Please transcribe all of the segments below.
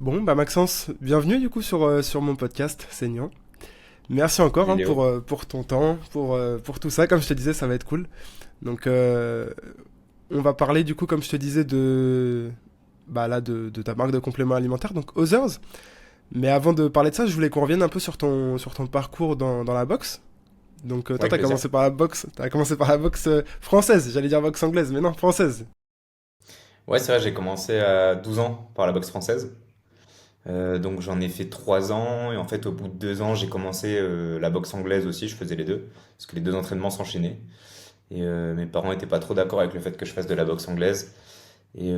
Bon, bah Maxence, bienvenue du coup sur mon podcast, Saignant. Merci encore Salut Léo. pour ton temps, pour tout ça. Comme je te disais, ça va être cool. Donc, on va parler du coup, comme je te disais, de ta marque de compléments alimentaires, donc Others. Mais avant de parler de ça, je voulais qu'on revienne un peu sur ton parcours dans la boxe. Donc, Ouais, toi, avec plaisir. t'as commencé par la boxe française. J'allais dire boxe anglaise, mais non, française. Ouais, c'est vrai, j'ai commencé à 12 ans par la boxe française. Donc j'en ai fait 3 ans et en fait au bout de 2 ans j'ai commencé la boxe anglaise aussi, je faisais les deux parce que les deux entraînements s'enchaînaient et mes parents étaient pas trop d'accord avec le fait que je fasse de la boxe anglaise et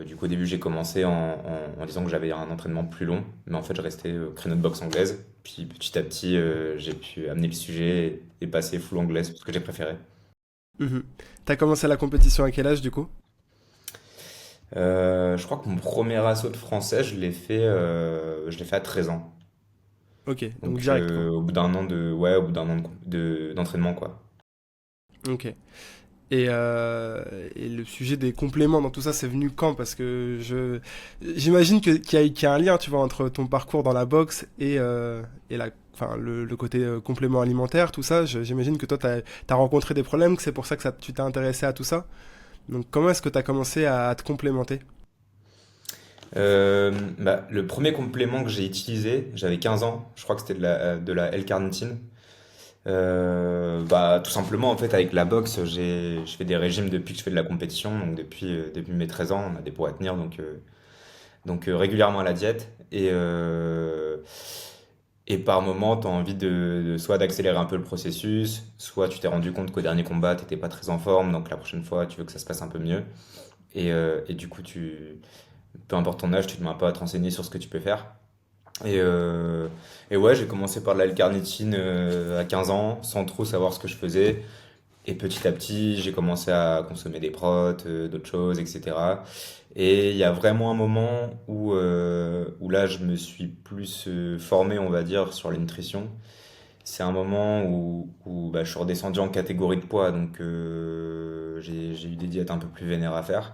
du coup au début j'ai commencé en disant que j'avais un entraînement plus long mais en fait je restais au créneau de boxe anglaise puis petit à petit j'ai pu amener le sujet et passer full anglaise parce que j'ai préféré. Mhm. T'as commencé la compétition à quel âge du coup? Je crois que mon premier assaut de français, je l'ai fait à 13 ans. Ok, donc Donc direct quoi. au bout d'un an au bout d'un an d'entraînement quoi. Ok. Et le sujet des compléments dans tout ça, c'est venu quand? Parce que j'imagine qu'il y a un lien, tu vois, entre ton parcours dans la boxe et le côté complément alimentaire, tout ça. J'imagine que toi, t'as rencontré des problèmes, que c'est pour ça que tu t'es intéressé à tout ça. Donc, comment est-ce que t'as commencé à te complémenter? Le premier complément que j'ai utilisé, j'avais 15 ans, je crois que c'était de la L-carnitine. Tout simplement en fait avec la boxe, je fais des régimes depuis que je fais de la compétition, donc depuis mes 13 ans, on a des poids à tenir, donc régulièrement à la diète. Et par moment, tu as envie soit d'accélérer un peu le processus, soit tu t'es rendu compte qu'au dernier combat, tu n'étais pas très en forme, donc la prochaine fois, tu veux que ça se passe un peu mieux. Et du coup, peu importe ton âge, tu ne demandes pas à te renseigner sur ce que tu peux faire. Et, euh, et ouais, j'ai commencé par de l'L-carnitine à 15 ans, sans trop savoir ce que je faisais. Et petit à petit, j'ai commencé à consommer des protes, d'autres choses, etc. Et il y a vraiment un moment où là, je me suis plus formé, on va dire, sur la nutrition. C'est un moment où je suis redescendu en catégorie de poids, donc j'ai eu des diètes un peu plus vénères à faire.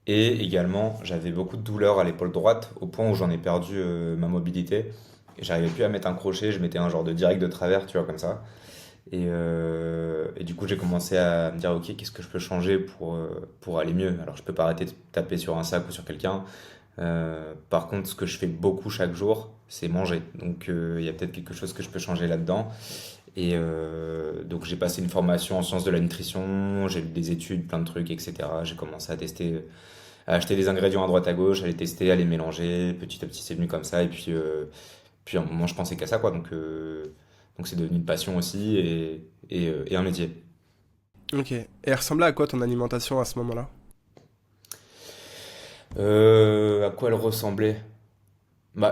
Et également, j'avais beaucoup de douleurs à l'épaule droite, au point où j'en ai perdu ma mobilité. Et j'arrivais plus à mettre un crochet, je mettais un genre de direct de travers, tu vois, comme ça. Et du coup, j'ai commencé à me dire, ok, qu'est-ce que je peux changer pour aller mieux? Alors, je peux pas arrêter de taper sur un sac ou sur quelqu'un. Par contre, ce que je fais beaucoup chaque jour, c'est manger. Donc, il y a peut-être quelque chose que je peux changer là-dedans. Donc, j'ai passé une formation en sciences de la nutrition, j'ai lu des études, plein de trucs, etc. J'ai commencé à tester, à acheter des ingrédients à droite à gauche, à les tester, à les mélanger. Petit à petit, c'est venu comme ça. Et puis à un moment, je pensais qu'à ça, quoi. Donc c'est devenu une passion aussi et un métier. Ok. Et elle ressemblait à quoi ton alimentation à ce moment-là? À quoi elle ressemblait?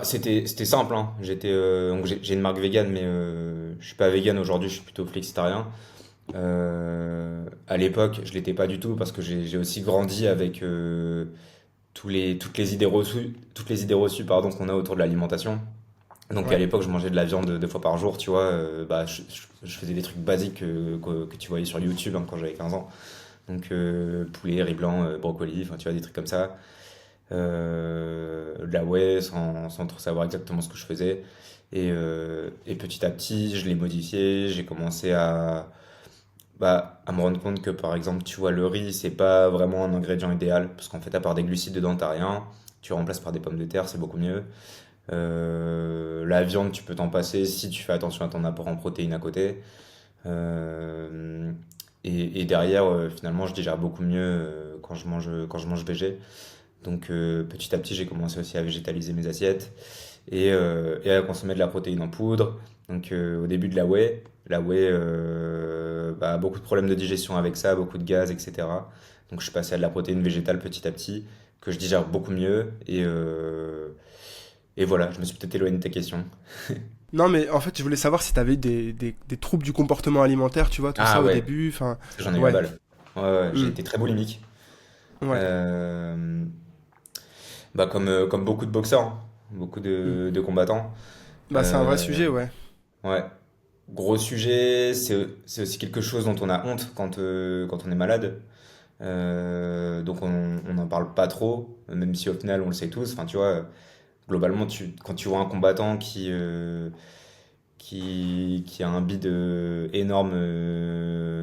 C'était simple, hein. Donc j'ai une marque vegan, mais je suis pas vegan aujourd'hui, je suis plutôt flexitarien. À l'époque, je l'étais pas du tout parce que j'ai aussi grandi avec toutes les idées reçues pardon, qu'on a autour de l'alimentation. Donc à Ouais. l'époque, je mangeais de la viande 2 fois par jour, tu vois. Je faisais des trucs basiques que tu voyais sur YouTube hein, quand j'avais 15 ans. Donc poulet, riz blanc, brocoli, enfin tu vois, des trucs comme ça. De la whey sans trop savoir exactement ce que je faisais. Et petit à petit, je l'ai modifié, j'ai commencé à me rendre compte que par exemple, tu vois, le riz, c'est pas vraiment un ingrédient idéal, parce qu'en fait, à part des glucides dedans, t'as rien. Tu remplaces par des pommes de terre, c'est beaucoup mieux. La viande, tu peux t'en passer si tu fais attention à ton apport en protéines à côté. Euh, et derrière, finalement, je digère beaucoup mieux quand je mange végé. Donc petit à petit, j'ai commencé aussi à végétaliser mes assiettes et à consommer de la protéine en poudre. Donc au début de la whey, beaucoup de problèmes de digestion avec ça, beaucoup de gaz, etc. Donc je suis passé à de la protéine végétale petit à petit, que je digère beaucoup mieux. Et voilà, je me suis peut-être éloigné de ta question. Non, mais en fait, je voulais savoir si t'avais eu des troubles du comportement alimentaire, tu vois, tout ça Ah au ouais, début. Enfin, parce que j'en ai eu à ouais. balle. Ouais, ouais, j'ai Hmm. été très boulimique. Ouais. Euh, comme beaucoup de boxeurs, hein, beaucoup Hmm. de combattants. Bah, c'est un vrai Euh, sujet, ouais. ouais, gros sujet, c'est aussi quelque chose dont on a honte quand on est malade. Donc on n'en parle pas trop, même si au final on le sait tous. Enfin, tu vois, globalement, quand tu vois un combattant qui a un bid énorme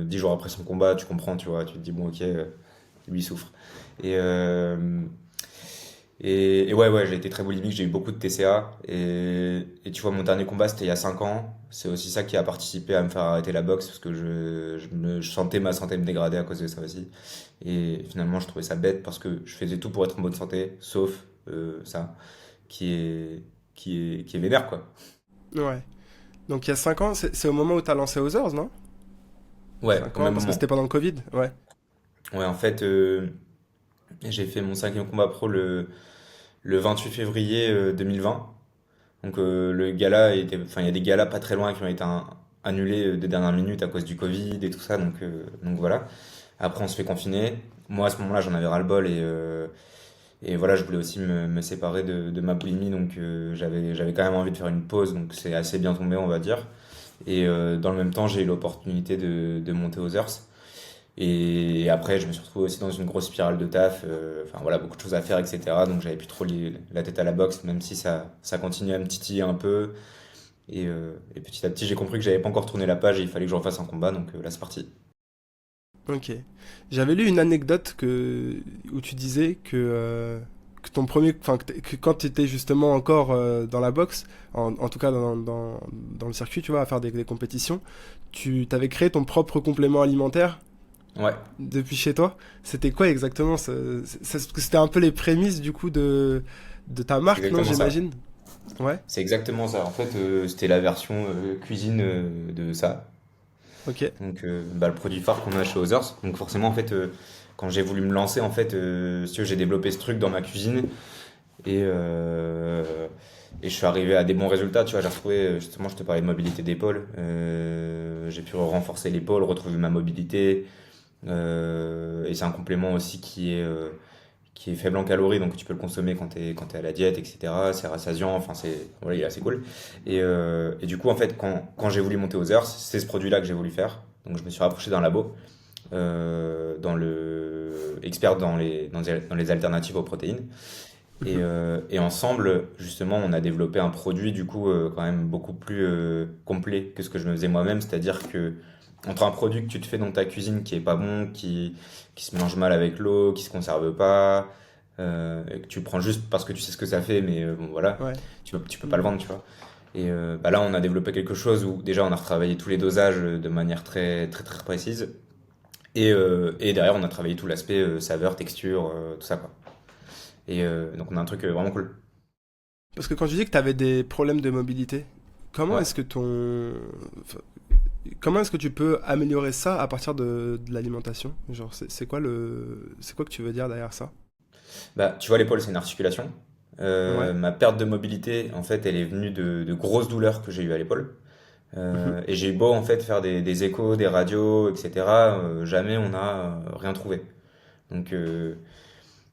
10 jours après son combat, tu comprends, tu vois, tu te dis, bon, ok, lui il souffre. Et, euh, et ouais, j'ai été très boulimique, j'ai eu beaucoup de TCA. Et tu vois, mon dernier combat, c'était il y a 5 ans. C'est aussi ça qui a participé à me faire arrêter la boxe, parce que je sentais ma santé me dégrader à cause de ça aussi. Et finalement, je trouvais ça bête, parce que je faisais tout pour être en bonne santé, sauf ça, qui est, qui est vénère, quoi. Ouais. Donc il y a 5 ans, c'est au moment où t'as lancé Others, non? Ouais, au 5 ans, même parce que moment. c'était pendant le Covid. Ouais. Ouais, en fait, j'ai fait mon cinquième combat pro le 28 février 2020. Donc le gala était, enfin il y a des galas pas très loin qui ont été annulés de dernière minute à cause du Covid et tout ça. Donc voilà. Après on se fait confiner. Moi à ce moment-là j'en avais ras-le-bol et voilà je voulais aussi me séparer de ma boulimie donc j'avais quand même envie de faire une pause donc c'est assez bien tombé on va dire. Et dans le même temps j'ai eu l'opportunité de monter aux Earths. Et après, je me suis retrouvé aussi dans une grosse spirale de taf. Enfin voilà, beaucoup de choses à faire, etc. Donc j'avais plus trop la tête à la boxe, même si ça continuait à me titiller un peu. Et petit à petit, j'ai compris que j'avais pas encore tourné la page et il fallait que je refasse un combat. Donc là, c'est parti. Ok. J'avais lu une anecdote où tu disais que ton premier, enfin que quand tu étais justement encore dans la boxe, en tout cas dans le circuit, tu vois, à faire des compétitions, tu t'avais créé ton propre complément alimentaire Ouais, depuis chez toi. C'était quoi exactement parce que c'était un peu les prémices du coup de ta c'est marque, non, exactement ça. j'imagine? Ouais, C'est exactement ça. En fait, c'était la version cuisine de ça. ok. Donc bah, le produit phare qu'on a chez Others. Donc forcément, en fait, quand j'ai voulu me lancer, en fait, si tu veux, j'ai développé ce truc dans ma cuisine. Et, euh, et je suis arrivé à des bons résultats. Tu vois, j'ai retrouvé, justement, je te parlais de mobilité d'épaule. J'ai pu renforcer l'épaule, retrouver ma mobilité. Et c'est un complément aussi qui est faible en calories, donc tu peux le consommer quand t'es à la diète, etc. C'est rassasiant, enfin, voilà, il est assez cool. Et du coup, en fait, quand j'ai voulu monter aux heures, c'est ce produit-là que j'ai voulu faire. Donc je me suis rapproché d'un labo, expert dans les alternatives aux protéines. Mhm. Et ensemble, justement, on a développé un produit du coup quand même beaucoup plus complet que ce que je me faisais moi-même. C'est-à-dire que entre un produit que tu te fais dans ta cuisine qui est pas bon, qui se mélange mal avec l'eau, qui se conserve pas, et que tu prends juste parce que tu sais ce que ça fait, mais bon voilà, Ouais. tu peux pas le Mhm. vendre, tu vois. Et bah là, on a développé quelque chose où déjà on a retravaillé tous les dosages de manière très très très précise. Et derrière, on a travaillé tout l'aspect saveur, texture, tout ça quoi. Et donc on a un truc vraiment cool. Parce que quand tu dis que tu avais des problèmes de mobilité, comment Ouais. est-ce que enfin, comment est-ce que tu peux améliorer ça à partir de l'alimentation? Genre, c'est quoi que tu veux dire derrière ça? Bah, tu vois, l'épaule, c'est une articulation. Ouais. Ma perte de mobilité, en fait, elle est venue de grosses douleurs que j'ai eues à l'épaule. Mhm. Et j'ai eu beau, en fait, faire des échos, des radios, etc. Jamais on n'a rien trouvé. Donc, euh,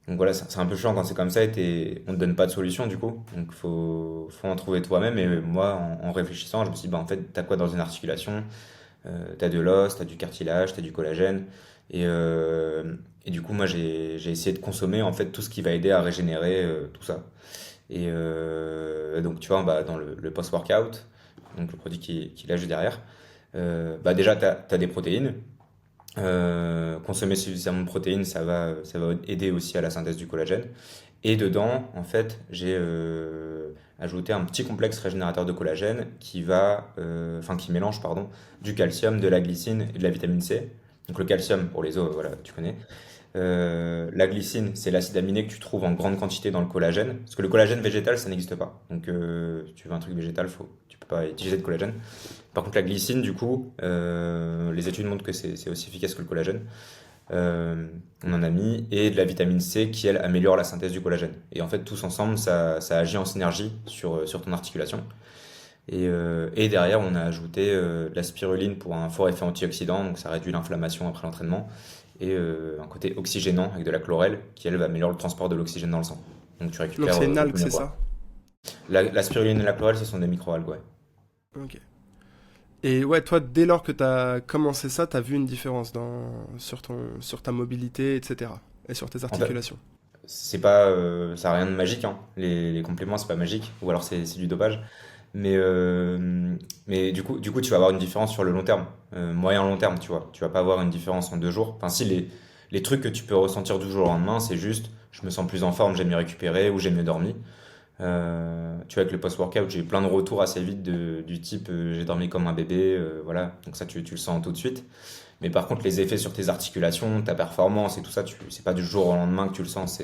donc voilà, c'est un peu chiant quand c'est comme ça et on te donne pas de solution, du coup. Donc, faut en trouver toi-même. Et moi, en réfléchissant, je me suis dit, bah, en fait, t'as quoi dans une articulation? T'as de l'os, t'as du cartilage, t'as du collagène. Et, euh, et du coup, moi, j'ai essayé de consommer en fait tout ce qui va aider à régénérer tout ça. Donc, tu vois, bah, dans le post-workout, donc le produit qui est là juste derrière, bah, déjà, t'as des protéines. Consommer suffisamment de protéines, ça va aider aussi à la synthèse du collagène. Et dedans, en fait, j'ai ajouté un petit complexe régénérateur de collagène qui mélange, pardon, du calcium, de la glycine et de la vitamine C. Donc le calcium pour les os, voilà, tu connais. La glycine, c'est l'acide aminé que tu trouves en grande quantité dans le collagène. Parce que le collagène végétal, ça n'existe pas. Donc si tu veux un truc végétal, tu peux pas utiliser de collagène. Par contre, la glycine, du coup, les études montrent que c'est aussi efficace que le collagène. On en a mis, et de la vitamine C qui, elle, améliore la synthèse du collagène. Et en fait, tous ensemble, ça agit en synergie sur ton articulation. Et derrière, on a ajouté de la spiruline pour un fort effet antioxydant, donc ça réduit l'inflammation après l'entraînement. Et un côté oxygénant avec de la chlorelle qui, elle, va améliorer le transport de l'oxygène dans le sang. Donc tu Donc récupères c'est une algue, beaucoup mieux, c'est quoi. ça? La spiruline et la chlorelle, ce sont des microalgues, ouais. Ok. Et ouais, toi, dès lors que t'as commencé ça, t'as vu une différence sur ta mobilité, etc. Et sur tes En fait, articulations. c'est pas, ça a rien de magique, hein. Les compléments, c'est pas magique, ou alors c'est du dopage. Mais, du coup, tu vas avoir une différence sur le long terme, moyen long terme, tu vois. Tu vas pas avoir une différence en 2 jours. Enfin, si les trucs que tu peux ressentir du jour au lendemain, c'est juste, je me sens plus en forme, j'ai mieux récupéré ou j'ai mieux dormi. Tu vois, avec le post-workout, j'ai eu plein de retours assez vite du type j'ai dormi comme un bébé, voilà. Donc ça, tu le sens tout de suite. Mais par contre, les effets sur tes articulations, ta performance et tout ça, c'est pas du jour au lendemain que tu le sens.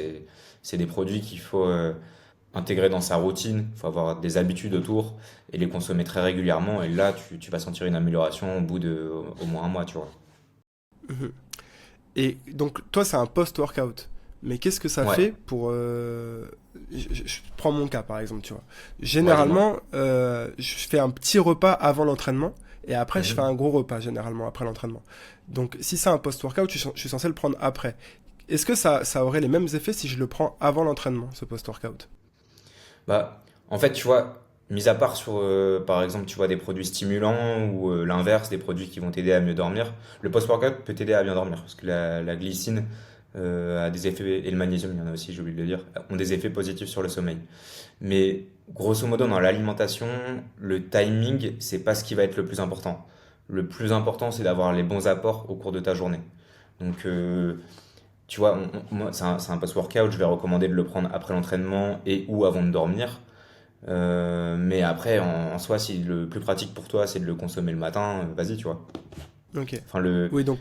C'est des produits qu'il faut intégrer dans sa routine. Il faut avoir des habitudes autour et les consommer très régulièrement. Et là, tu vas sentir une amélioration au bout de au moins un mois, tu vois. Mhm. Et donc, toi, c'est un post-workout. Mais qu'est-ce que ça Ouais, fait pour... je prends mon cas, par exemple, tu vois. ouais, dis-moi. Généralement, je fais un petit repas avant l'entraînement, et après, je fais Mhm. un gros repas, généralement, après l'entraînement. Donc, si c'est un post-workout, je suis censé le prendre après. Est-ce que ça aurait les mêmes effets si je le prends avant l'entraînement, ce post-workout? Bah, en fait, tu vois, mis à part sur, par exemple, tu vois, des produits stimulants ou l'inverse, des produits qui vont t'aider à mieux dormir, le post-workout peut t'aider à bien dormir parce que la glycine a des effets, et le magnésium, il y en a aussi, j'ai oublié de le dire, ont des effets positifs sur le sommeil. Mais grosso modo, dans l'alimentation, le timing, c'est pas ce qui va être le plus important. Le plus important, c'est d'avoir les bons apports au cours de ta journée. Donc, tu vois, moi, c'est un post-workout, je vais recommander de le prendre après l'entraînement et ou avant de dormir. Mais après, en soi, si le plus pratique pour toi, c'est de le consommer le matin, vas-y, tu vois. Ok. Enfin, Oui, donc,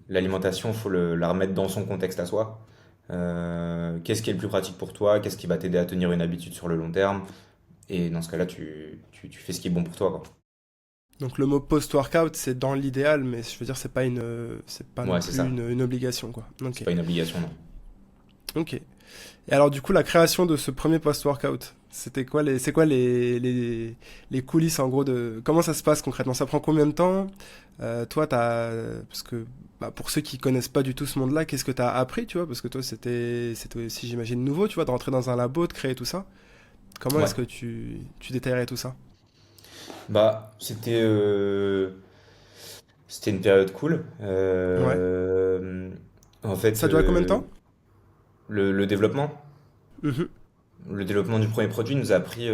l'alimentation, faut la remettre dans son contexte à soi. Qu'est-ce qui est le plus pratique pour toi? Qu'est-ce qui va t'aider à tenir une habitude sur le long terme? Et dans ce cas-là, tu fais ce qui est bon pour toi, quoi. donc le mot post-workout, c'est dans l'idéal, mais je veux dire, c'est pas non Ouais, c'est plus ça. une obligation, quoi. C'est Ok. pas une obligation, non. Ok. Et alors, du coup, la création de ce premier post-workout, c'est quoi les coulisses en gros de comment ça se passe concrètement? Ça prend combien de temps? Toi, parce que bah, pour ceux qui connaissent pas du tout ce monde-là, qu'est-ce que t'as appris, tu vois? Parce que toi, c'était aussi, j'imagine, nouveau, tu vois, de rentrer dans un labo, de créer tout ça. Comment Ouais. est-ce que tu détaillerais tout ça? Bah, c'était une période cool. Ouais. En fait, Ça a duré combien de temps? le développement, Mhm. le développement du premier produit nous a pris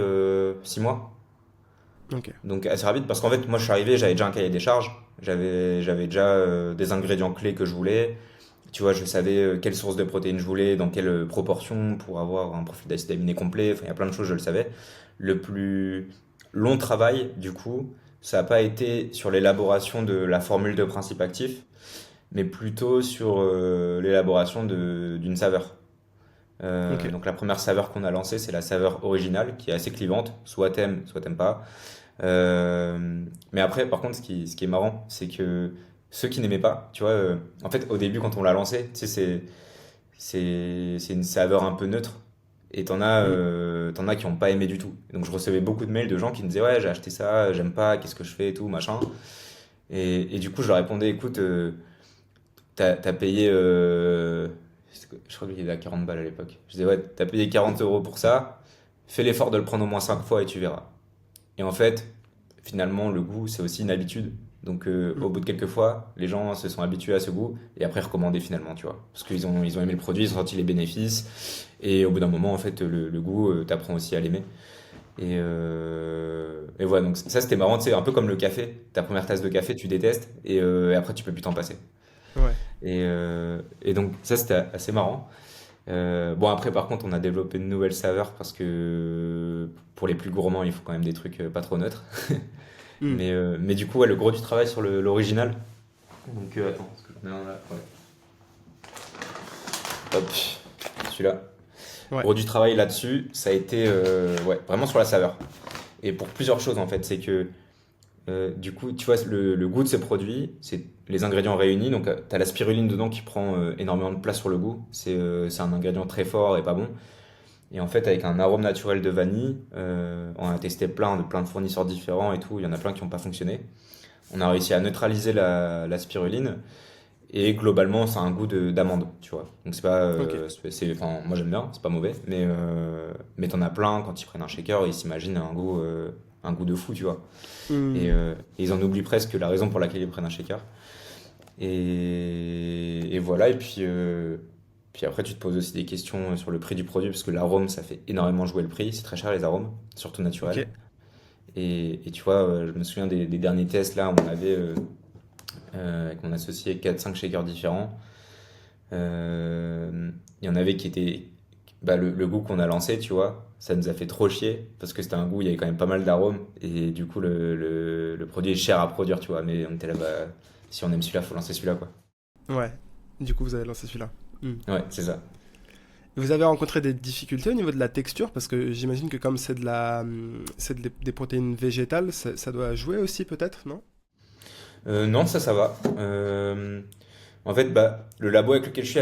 6 mois. Ok. Donc assez rapide parce qu'en fait moi je suis arrivé, j'avais déjà un cahier des charges, j'avais déjà des ingrédients clés que je voulais. Tu vois, je savais quelle source de protéines je voulais, dans quelle proportion pour avoir un profil d'acide aminé complet. Enfin, il y a plein de choses, je le savais. Le plus long travail, du coup, ça n'a pas été sur l'élaboration de la formule de principe actif, mais plutôt sur l'élaboration d'une saveur. Ok. Donc la première saveur qu'on a lancée, c'est la saveur originale, qui est assez clivante. Soit t'aimes pas. Mais après, par contre, ce qui est marrant, c'est que ceux qui n'aimaient pas, tu vois, en fait, au début, quand on l'a lancé, tu sais, c'est une saveur un peu neutre. Et Mm. t'en as qui n'ont pas aimé du tout. Donc je recevais beaucoup de mails de gens qui me disaient, ouais, j'ai acheté ça, j'aime pas, qu'est-ce que je fais et tout, machin. Et du coup, je leur répondais, écoute, t'as payé, je crois qu'il était à 40 balles à l'époque. Je disais, ouais, t'as payé 40 euros pour ça, fais l'effort de le prendre au moins 5 fois et tu verras. Et en fait, finalement, le goût, c'est aussi une habitude. Donc, Mm. au bout de quelques fois, les gens se sont habitués à ce goût et après recommandaient finalement, tu vois. Parce qu'ils ont aimé le produit, ils ont senti les bénéfices. Et au bout d'un moment, en fait, le goût, t'apprends aussi à l'aimer. Et voilà, donc ça c'était marrant, tu sais, un peu comme le café. Ta première tasse de café, tu détestes et après, tu peux plus t'en passer. Ouais. Et donc, ça c'était assez marrant. Bon, après, par contre, on a développé de nouvelles saveurs parce que pour les plus gourmands, il faut quand même des trucs pas trop neutres. Mm. Mais du coup, ouais, le gros du travail sur l'original. Donc, attends, est-ce que j'en ai un là? Ouais. Hop, celui-là. Ouais. Gros du travail là-dessus, ça a été ouais, vraiment sur la saveur. Et pour plusieurs choses en fait, c'est que du coup, tu vois, le goût de ces produits, c'est les ingrédients réunis. Donc, tu as la spiruline dedans qui prend énormément de place sur le goût. C'est un ingrédient très fort et pas bon. Et en fait, avec un arôme naturel de vanille, on a testé plein de fournisseurs différents et tout. Il y en a plein qui n'ont pas fonctionné. On a réussi à neutraliser la spiruline et globalement, ça a un goût d'amande, tu vois. Donc c'est pas, Ok. enfin, moi j'aime bien, c'est pas mauvais, mais t'en as plein quand ils prennent un shaker, ils s'imaginent un goût de fou, tu vois. Et, Mm. ils en oublient presque la raison pour laquelle ils prennent un shaker. Et voilà, et puis Puis après, tu te poses aussi des questions sur le prix du produit, parce que l'arôme, ça fait énormément jouer le prix. C'est très cher les arômes, surtout Ok. naturels. Et tu vois, je me souviens des derniers tests là, on avait avec mon associé 4 5 shakers différents. Il y en avait qui étaient. Bah, le goût qu'on a lancé, tu vois, ça nous a fait trop chier, parce que c'était un goût, il y avait quand même pas mal d'arômes, et du coup, le produit est cher à produire, tu vois. Mais on était là, bah, si on aime celui-là, faut lancer celui-là, quoi. Ouais. Du coup, vous avez lancé celui-là. Hmm. Ouais, c'est ça. Vous avez rencontré des difficultés au niveau de la texture parce que j'imagine que comme c'est des protéines végétales, ça doit jouer aussi peut-être, non? Non, ça va. En fait, bah, le labo avec lequel je suis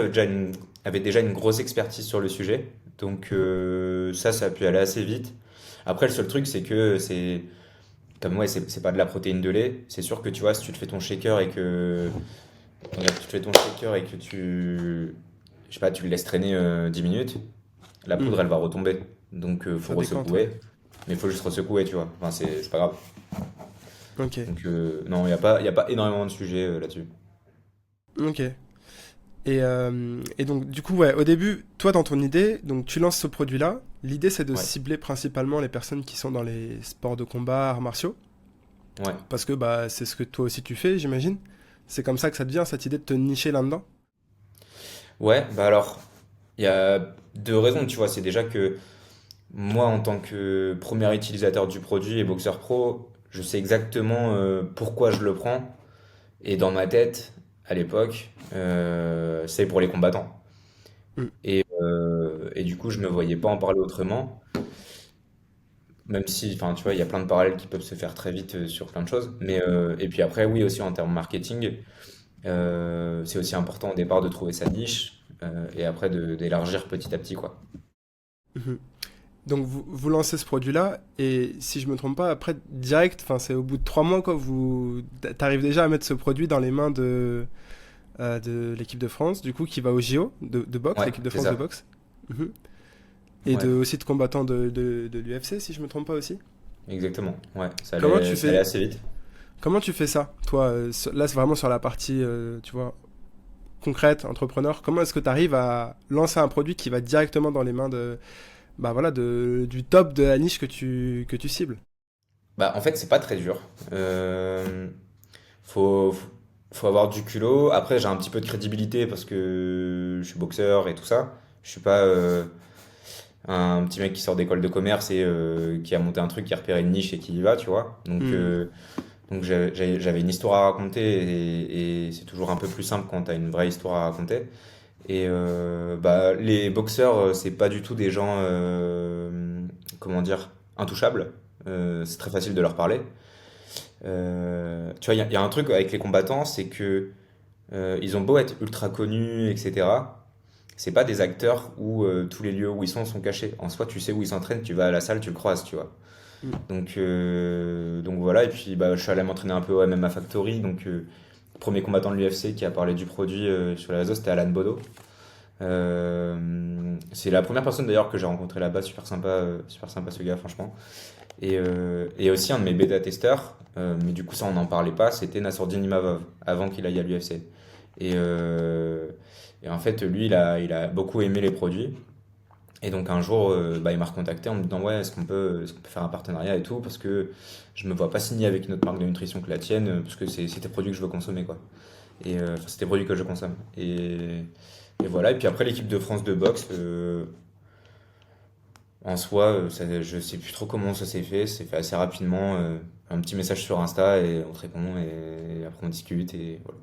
avait déjà une grosse expertise sur le sujet. Donc Mhm. ça a pu aller assez vite. Après, le seul truc, c'est que comme ouais, c'est pas de la protéine de lait. C'est sûr que tu vois, si tu te fais ton shaker et que regarde, tu te fais ton shaker et que je sais pas, tu le laisses traîner 10 minutes, la Hmm. poudre, elle va retomber. Donc faut Ça décante, ouais. ressecouer. Mais il faut juste ressecouer, tu vois. Enfin, c'est pas grave. Ok. Donc non, il y a pas énormément de sujets là-dessus. Ok. Et donc, du coup, ouais, au début, toi, dans ton idée, donc tu lances ce produit-là. L'idée, c'est de Ouais, cibler principalement les personnes qui sont dans les sports de combat, arts martiaux, ouais. parce que bah, c'est ce que toi aussi tu fais, j'imagine. C'est comme ça que ça te vient, cette idée de te nicher là-dedans. Ouais, bah alors, il y a deux raisons, tu vois. C'est déjà que moi, en tant que premier utilisateur du produit et boxeur pro, je sais exactement pourquoi je le prends. Et dans ma tête, à l'époque, c'est pour les combattants. Hmm. Et du coup, je me voyais pas en parler autrement. Même si, enfin, tu vois, il y a plein de parallèles qui peuvent se faire très vite sur plein de choses. Et puis après, oui, aussi en termes marketing, c'est aussi important au départ de trouver sa niche et après d'élargir petit à petit, quoi. Mhm. Donc vous lancez ce produit-là et si je me trompe pas, après direct, enfin c'est au bout de 3 mois quoi, t'arrives déjà à mettre ce produit dans les mains de l'équipe de France, du coup qui va au JO de boxe, Ouais, l'équipe de c'est France de ça. boxe. Mhm. Et Ouais, aussi de combattants de l'UFC si je me trompe pas aussi. exactement. Ouais, Comment tu ça allait fais assez vite. comment tu fais ça, toi là c'est vraiment sur la partie tu vois concrète, entrepreneur. Comment est-ce que tu arrives à lancer un produit qui va directement dans les mains de bah voilà du top de la niche que tu cibles? Bah, en fait, c'est pas très dur. Euh, faut, faut avoir du culot. Après, j'ai un petit peu de crédibilité parce que je suis boxeur et tout ça. Je suis pas un petit mec qui sort d'école de commerce et qui a monté un truc, qui a repéré une niche et qui y va, tu vois. Hmm. Donc j'avais une histoire à raconter et c'est toujours un peu plus simple quand t'as une vraie histoire à raconter. Et bah, les boxeurs, c'est pas du tout des gens, comment dire, intouchables. C'est très facile de leur parler. Tu vois, il y a un truc avec les combattants, c'est que ils ont beau être ultra connus, etc. C'est pas des acteurs où tous les lieux où ils sont cachés. En soi, tu sais où ils s'entraînent, tu vas à la salle, tu le croises, tu vois. Hmm. Donc voilà, et puis bah, je suis allé m'entraîner un peu au MMA Factory. Donc, premier combattant de l'UFC qui a parlé du produit sur les réseaux, c'était Alan Bodo. C'est la première personne d'ailleurs que j'ai rencontré là-bas, super sympa ce gars, franchement. Et aussi un de mes bêta-testeurs, mais du coup ça on n'en parlait pas, c'était Nassourdine Imavov, avant qu'il aille à l'UFC. Et, euh, et en fait, lui, il a beaucoup aimé les produits. Et donc un jour, bah, il m'a recontacté en me disant ouais, est-ce qu'on peut faire un partenariat et tout, parce que je me vois pas signer avec une autre marque de nutrition que la tienne, parce que c'est tes produits que je veux consommer, quoi. Enfin, c'est tes produits que je consomme. Et voilà. Et puis après, l'équipe de France de boxe, en soi, je sais plus trop comment ça s'est fait. C'est fait assez rapidement. Un petit message sur Insta et on te répond et après on discute et voilà.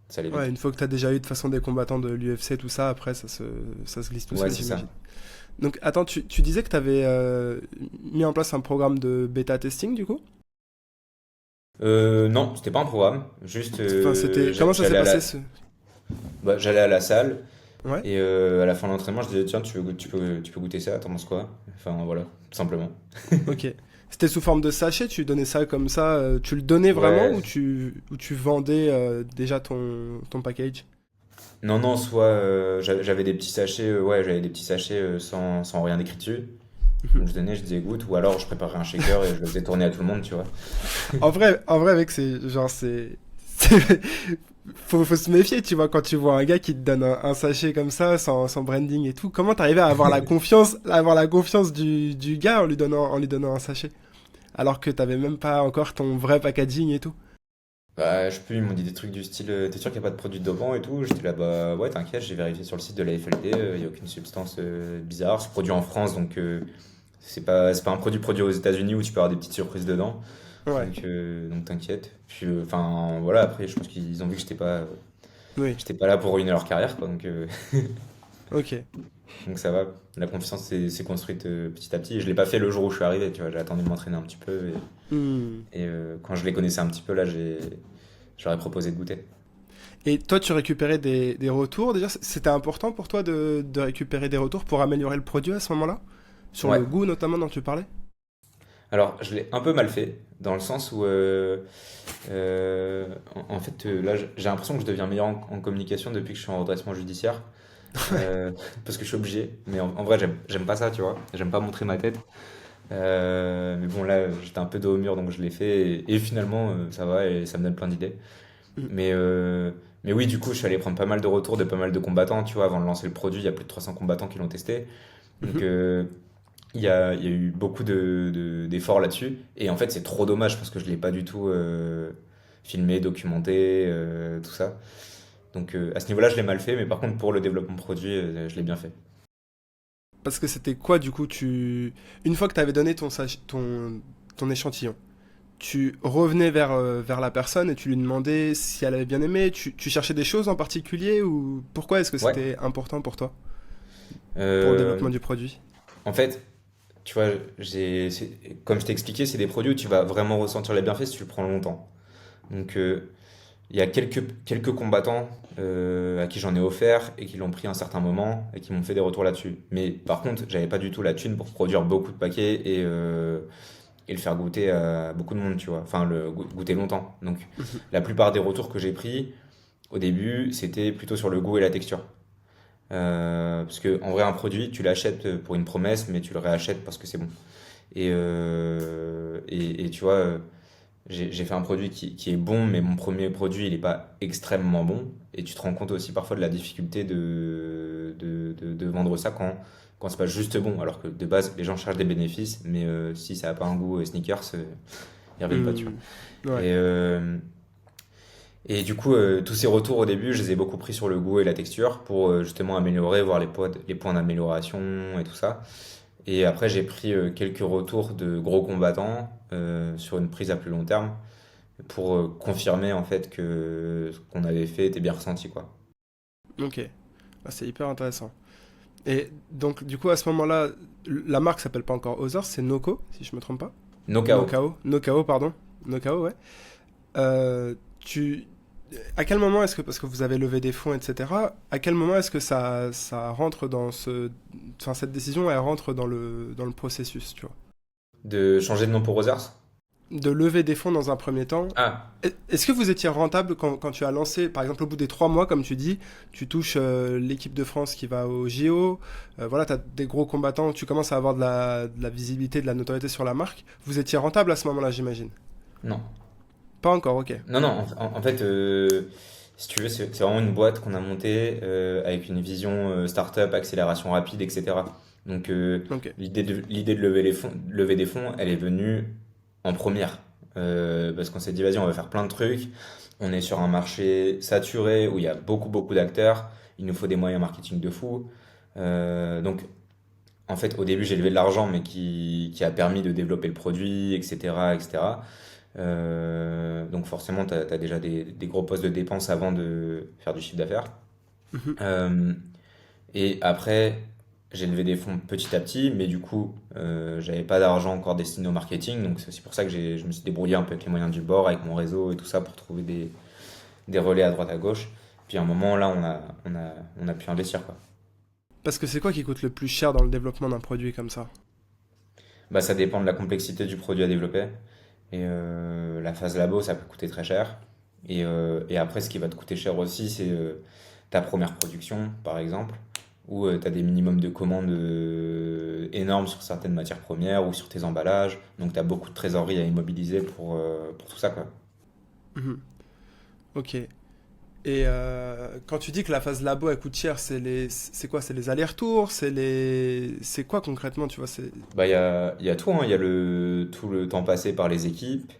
Ça allait Ouais, vite. une fois que t'as déjà eu de façon des combattants de l'UFC, tout ça, après ça se glisse tout Ouais, seul, c'est ça. j'imagine. Donc attends, tu disais que t'avais mis en place un programme de bêta testing du coup? Non, c'était pas un programme. Juste, Enfin, comment ça s'est passé ce... j'allais à la salle Ouais, et à la fin de l'entraînement, je disais tiens, tu peux goûter ça, t'en penses quoi? Enfin voilà, tout simplement. ok. C'était sous forme de sachet, tu donnais ça comme ça, tu le donnais vraiment Ouais. ou tu vendais déjà ton package? Non, non, soit j'avais des petits sachets, ouais, j'avais des petits sachets sans rien écrit dessus. Donc je donnais, je disais goûte, ou alors je préparais un shaker et je le faisais tourner à tout le monde, tu vois. En vrai, mec, c'est genre, c'est Faut se méfier, tu vois, quand tu vois un gars qui te donne un sachet comme ça, sans branding et tout. Comment t'arrivais à avoir la confiance du gars en lui donnant un sachet? Alors que t'avais même pas encore ton vrai packaging et tout. Bah, je peux, ils m'ont dit des trucs du style, t'es sûr qu'il n'y a pas de produit dopant et tout? J'étais là, bah ouais, t'inquiète, j'ai vérifié sur le site de la FLD, il n'y a aucune substance bizarre. C'est produit en France, donc c'est pas un produit aux États-Unis où tu peux avoir des petites surprises dedans. Ouais, Donc t'inquiète. Puis, enfin, voilà, après, je pense qu'ils ont vu que oui, j'étais pas là pour ruiner leur carrière, quoi. ok. Donc ça va. La confiance s'est construite petit à petit. Je l'ai pas fait le jour où je suis arrivé, tu vois. J'ai attendu de m'entraîner un petit peu. Hmm. Quand je les connaissais un petit peu, là, j'aurais proposé de goûter. Et toi, tu récupérais des retours déjà? C'était important pour toi de récupérer des retours pour améliorer le produit à ce moment-là? Sur Ouais. le goût notamment dont tu parlais? Alors, je l'ai un peu mal fait, dans le sens où, en fait, là, j'ai l'impression que je deviens meilleur en communication depuis que je suis en redressement judiciaire. Euh, Parce que je suis obligé. Mais en vrai, j'aime pas ça, tu vois. J'aime pas montrer ma tête. Mais bon, là, j'étais un peu dos au mur, donc je l'ai fait. Et finalement, ça va et ça me donne plein d'idées. Hmm. Mais, euh, mais oui, du coup, je suis allé prendre pas mal de retours de pas mal de combattants, tu vois. Avant de lancer le produit, il y a plus de 300 combattants qui l'ont testé. Donc, Mhm. il y a eu beaucoup d'efforts là-dessus. Et en fait, c'est trop dommage parce que je l'ai pas du tout filmé, documenté, tout ça. Donc, à ce niveau-là, je l'ai mal fait. Mais par contre, pour le développement produit, je l'ai bien fait. Parce que c'était quoi du coup Une fois que tu avais donné ton échantillon, tu revenais vers la personne et tu lui demandais si elle avait bien aimé, tu cherchais des choses en particulier ou pourquoi est-ce que Ouais. c'était important pour toi, pour le Euh, développement du produit? En fait, tu vois, comme je t'ai expliqué, c'est des produits où tu vas vraiment ressentir les bienfaits si tu le prends longtemps. Donc, il y a quelques combattants à qui j'en ai offert et qui l'ont pris à un certain moment et qui m'ont fait des retours là-dessus. Mais par contre, j'avais pas du tout la thune pour produire beaucoup de paquets et le faire goûter à beaucoup de monde, tu vois. Enfin, goûter longtemps. Donc, Mhm. la plupart des retours que j'ai pris au début, c'était plutôt sur le goût et la texture. Parce que en vrai, un produit, tu l'achètes pour une promesse, mais tu le réachètes parce que c'est bon. Et tu vois, j'ai fait un produit qui est bon, mais mon premier produit, il n'est pas extrêmement bon. Et tu te rends compte aussi parfois de la difficulté de vendre ça quand c'est pas juste bon. Alors que de base, les gens cherchent des bénéfices, mais si ça n'a pas un goût sneakers, ils reviennent pas dessus. Hmm. Ouais. Et, euh, et du coup, tous ces retours au début, je les ai beaucoup pris sur le goût et la texture pour justement améliorer, voir les points d'amélioration et tout ça. Et après, j'ai pris quelques retours de gros combattants sur une prise à plus long terme pour confirmer en fait que ce qu'on avait fait était bien ressenti, quoi. Ok. Ah, c'est hyper intéressant. Et donc du coup à ce moment-là, la marque s'appelle pas encore Others, c'est Noco si je me trompe pas. Knockout. Nokao pardon. Nokao ouais. Tu À quel moment est-ce que, parce que vous avez levé des fonds, etc., à quel moment est-ce que ça rentre dans enfin, cette décision, elle rentre dans le processus, tu vois? De changer de nom pour Others? De lever des fonds dans un premier temps. Ah, Est-ce que vous étiez rentable quand tu as lancé, par exemple, au bout des 3 mois, comme tu dis, tu touches l'équipe de France qui va au JO, voilà, tu as des gros combattants, tu commences à avoir de la visibilité, de la notoriété sur la marque. Vous étiez rentable à ce moment-là, j'imagine? non. Pas encore, ok. Non, non, en fait, si tu veux, c'est vraiment une boîte qu'on a montée avec une vision startup, accélération rapide, etc. Donc, Ok. l'idée de lever des fonds, elle est venue en première. Parce qu'on s'est dit, vas-y, on va faire plein de trucs. On est sur un marché saturé où il y a beaucoup, beaucoup d'acteurs. Il nous faut des moyens marketing de fou. Donc, en fait, au début, j'ai levé de l'argent, mais qui a permis de développer le produit, etc., etc. Donc forcément, tu as déjà des gros postes de dépenses avant de faire du chiffre d'affaires. Mhm. Euh, et après, j'ai levé des fonds petit à petit, mais du coup, j'avais pas d'argent encore destiné au marketing. Donc c'est aussi pour ça que je me suis débrouillé un peu avec les moyens du bord, avec mon réseau et tout ça pour trouver des relais à droite à gauche. Puis à un moment, là, on a pu investir, quoi. Parce que c'est quoi qui coûte le plus cher dans le développement d'un produit comme ça? Bah, ça dépend de la complexité du produit à développer. Et la phase labo, ça peut coûter très cher. Et après, ce qui va te coûter cher aussi, c'est ta première production, par exemple, où tu as des minimums de commandes énormes sur certaines matières premières ou sur tes emballages. Donc, tu as beaucoup de trésorerie à immobiliser pour tout ça, quoi. Mhm. Ok. Et quand tu dis que la phase labo elle coûte cher, c'est quoi? C'est les allers-retours? C'est quoi concrètement, tu vois? Bah, il y a tout, hein. Il y a tout le temps passé par les équipes.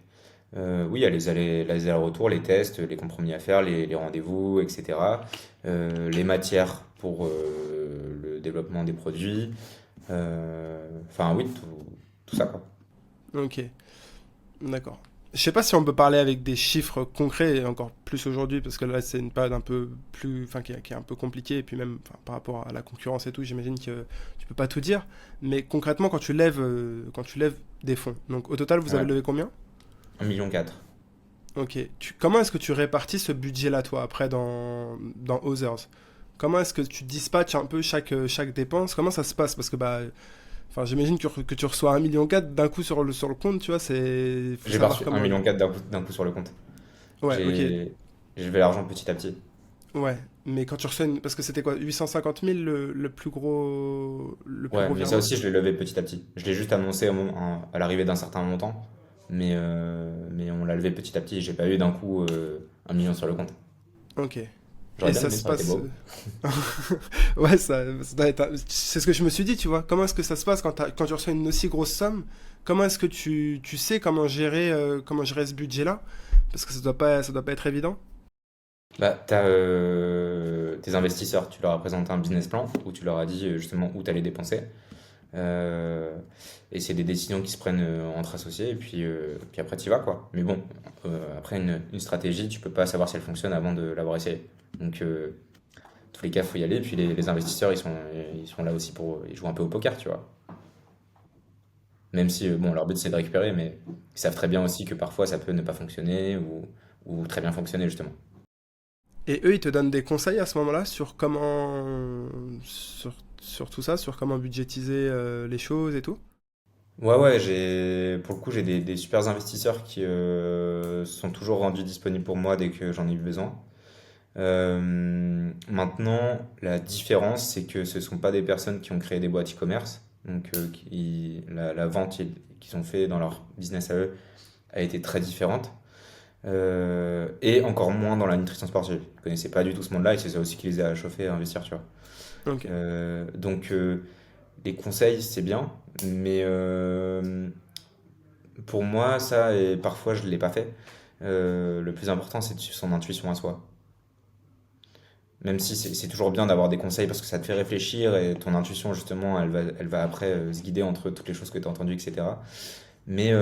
Oui, il y a les allers-retours, les tests, les compromis à faire, les rendez-vous, etc. Les matières pour le développement des produits. Enfin, oui, tout ça, quoi. Ok, d'accord. Je sais pas si on peut parler avec des chiffres concrets, et encore plus aujourd'hui, parce que là c'est une période un peu plus, enfin qui est un peu compliquée, et puis même enfin, par rapport à la concurrence et tout, j'imagine que tu peux pas tout dire. Mais concrètement, quand tu lèves des fonds, donc au total vous avez Ouais, levé combien? 1,4 million. Ok. Comment est-ce que tu répartis ce budget-là, toi, après dans Others? Comment est-ce que tu dispatches un peu chaque dépense? Comment ça se passe? Parce que bah, enfin, j'imagine que tu reçois 1,4 million d'un coup sur le compte, tu vois, faut J'ai pas savoir reçu un comment. million d'un coup sur le compte. Ouais, ok, J'ai j'ai levé l'argent petit à petit. ouais. Mais quand tu reçois parce que c'était quoi, 850 000 le plus Ouais, gros mais ça virement? aussi, je l'ai levé petit à petit. Je l'ai juste annoncé à l'arrivée d'un certain montant, mais on l'a levé petit à petit. J'ai pas eu d'un coup 1 million sur le compte. Ok. J'aurais Et bien ça aimé, se ça aurait été passe. beau. Ouais, ça doit être. C'est ce que je me suis dit, tu vois. Comment est-ce que ça se passe quand tu reçois une aussi grosse somme? Comment est-ce que tu sais comment gérer ce budget-là? Parce que ça doit pas être évident. Bah, t'as tes investisseurs, tu leur as présenté un business plan où tu leur as dit justement où t'allais dépenser. Euh, et c'est des décisions qui se prennent entre associés, et puis après, tu y vas, quoi. Mais bon, après, une stratégie, tu peux pas savoir si elle fonctionne avant de l'avoir essayé. Donc, tous les cas, faut y aller. Puis les investisseurs, ils sont là aussi ils jouent un peu au poker, tu vois. Même si, bon, leur but, c'est de récupérer, mais ils savent très bien aussi que parfois, ça peut ne pas fonctionner ou très bien fonctionner, justement. Et eux, ils te donnent des conseils à ce moment-là sur tout ça, sur comment budgétiser les choses et tout. Ouais, ouais, pour le coup, j'ai des super investisseurs qui sont toujours rendus disponibles pour moi dès que j'en ai eu besoin. Maintenant, la différence, c'est que ce sont pas des personnes qui ont créé des boîtes e-commerce. Donc, la vente qu'ils ont fait dans leur business à eux a été très différente. Et encore moins dans la nutrition sportive. Ils connaissaient pas du tout ce monde-là et c'est ça aussi qui les a chauffés à investir, tu vois. Ok. Donc, les conseils, c'est bien, mais pour moi, ça, et parfois, je l'ai pas fait. Le plus important, c'est de suivre son intuition à soi. Même si c'est toujours bien d'avoir des conseils parce que ça te fait réfléchir et ton intuition, justement, elle va après se guider entre toutes les choses que tu as entendues, etc. Mais